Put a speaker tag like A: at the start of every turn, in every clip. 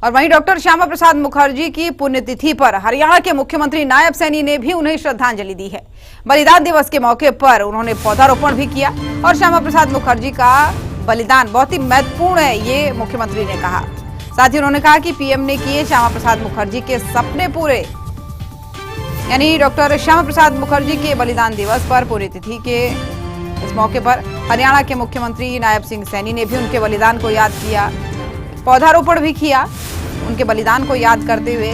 A: और वहीं डॉक्टर श्यामा प्रसाद मुखर्जी की पुण्यतिथि पर हरियाणा के मुख्यमंत्री नायब सैनी ने भी उन्हें श्रद्धांजलि दी है। बलिदान दिवस के मौके पर उन्होंने पौधारोपण भी किया और श्यामा प्रसाद मुखर्जी का बलिदान बहुत ही महत्वपूर्ण है, ये मुख्यमंत्री ने कहा। साथ ही उन्होंने कहा कि पीएम ने किए श्यामा प्रसाद मुखर्जी के सपने पूरे। यानी डॉक्टर श्यामा प्रसाद मुखर्जी के बलिदान दिवस पर पुण्यतिथि के इस मौके पर हरियाणा के मुख्यमंत्री नायब सिंह सैनी ने भी उनके बलिदान को याद किया, पौधारोपण भी किया उनके बलिदान को याद करते हुए,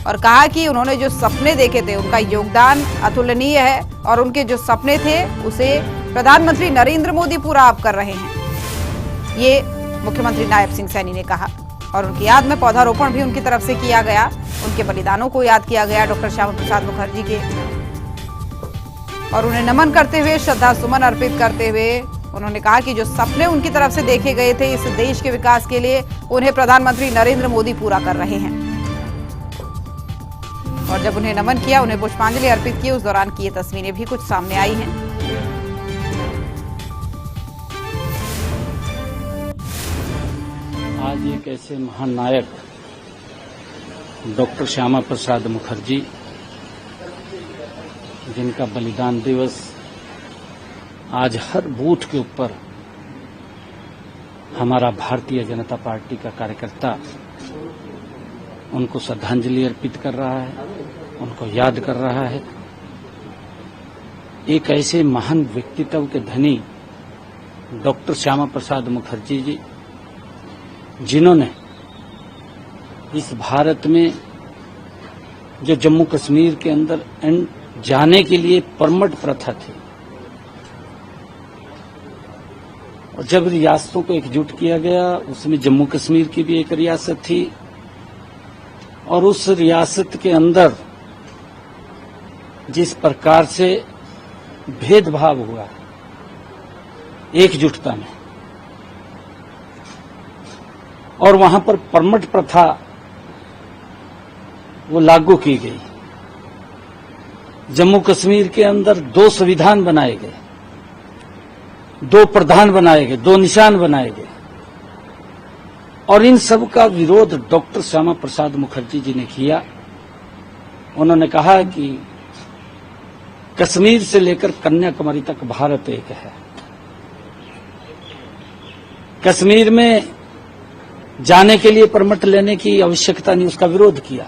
A: और कहा कि उन्होंने जो सपने देखे थे उनका योगदान अतुलनीय है और उनके जो सपने थे उसे प्रधानमंत्री नरेंद्र मोदी पूरा आप कर रहे हैं, ये मुख्यमंत्री नायब सिंह सैनी ने कहा। और उनकी याद में पौधारोपण भी उनकी तरफ से किया गया, उनके बलिदानों को याद किया गया डॉक्टर श्यामा प्रसाद मुखर्जी के, और उन्हें नमन करते हुए, श्रद्धा सुमन अर्पित करते हुए उन्होंने कहा कि जो सपने उनकी तरफ से देखे गए थे इस देश के विकास के लिए, उन्हें प्रधानमंत्री नरेंद्र मोदी पूरा कर रहे हैं। और जब उन्हें नमन किया, उन्हें पुष्पांजलि अर्पित की, उस दौरान की ये तस्वीरें भी कुछ सामने आई हैं।
B: आज एक ऐसे महान नायक डॉक्टर श्यामा प्रसाद मुखर्जी, जिनका बलिदान दिवस आज हर बूथ के ऊपर हमारा भारतीय जनता पार्टी का कार्यकर्ता उनको श्रद्धांजलि अर्पित कर रहा है, उनको याद कर रहा है। एक ऐसे महान व्यक्तित्व के धनी डॉक्टर श्यामा प्रसाद मुखर्जी जी, जिन्होंने इस भारत में जो जम्मू कश्मीर के अंदर जाने के लिए परमिट प्रथा थी, और जब रियासतों को एकजुट किया गया, उसमें जम्मू कश्मीर की भी एक रियासत थी, और उस रियासत के अंदर जिस प्रकार से भेदभाव हुआ एकजुटता में, और वहां पर परमिट प्रथा वो लागू की गई। जम्मू कश्मीर के अंदर 2 संविधान बनाए गए, 2 प्रधान बनाए गए, 2 निशान बनाए गए, और इन सब का विरोध डॉक्टर श्यामा प्रसाद मुखर्जी जी ने किया। उन्होंने कहा कि कश्मीर से लेकर कन्याकुमारी तक भारत एक है। कश्मीर में जाने के लिए परमिट लेने की आवश्यकता नहीं, उसका विरोध किया,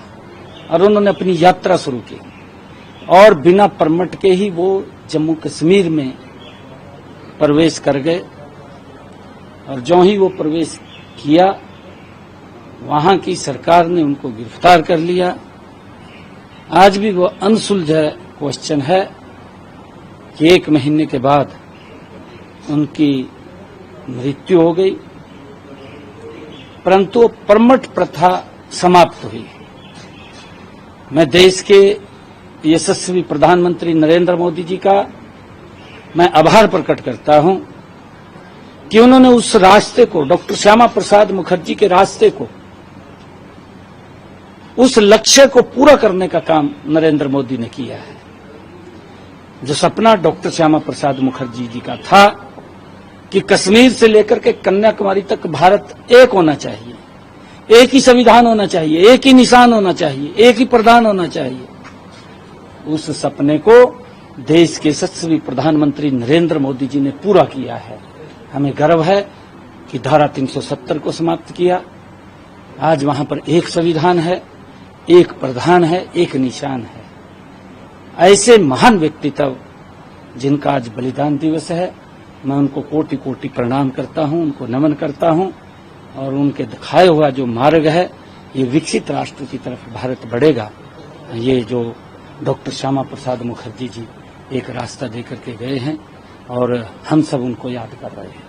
B: और उन्होंने अपनी यात्रा शुरू की, और बिना परमिट के ही वो जम्मू कश्मीर में प्रवेश कर गए। और जो ही वो प्रवेश किया, वहां की सरकार ने उनको गिरफ्तार कर लिया। आज भी वो अनसुलझा क्वेश्चन है कि 1 महीने के बाद उनकी मृत्यु हो गई, परंतु परमिट प्रथा समाप्त हुई। मैं देश के यशस्वी प्रधानमंत्री नरेंद्र मोदी जी का मैं आभार प्रकट करता हूं कि उन्होंने उस रास्ते को, डॉक्टर श्यामा प्रसाद मुखर्जी के रास्ते को, उस लक्ष्य को पूरा करने का काम नरेंद्र मोदी ने किया है। जो सपना डॉक्टर श्यामा प्रसाद मुखर्जी जी का था कि कश्मीर से लेकर के कन्याकुमारी तक भारत एक होना चाहिए, एक ही संविधान होना चाहिए, एक ही निशान होना चाहिए, एक ही प्रधान होना चाहिए, उस सपने को देश के यशस्वी प्रधानमंत्री नरेंद्र मोदी जी ने पूरा किया है। हमें गर्व है कि धारा 370 को समाप्त किया। आज वहां पर एक संविधान है, एक प्रधान है, एक निशान है। ऐसे महान व्यक्तित्व जिनका आज बलिदान दिवस है, मैं उनको कोटि कोटि प्रणाम करता हूं, उनको नमन करता हूं, और उनके दिखाए हुआ जो मार्ग है, ये विकसित राष्ट्र की तरफ भारत बढ़ेगा। ये जो डॉक्टर श्यामा प्रसाद मुखर्जी जी एक रास्ता देकर के गए हैं, और हम सब उनको याद कर रहे हैं।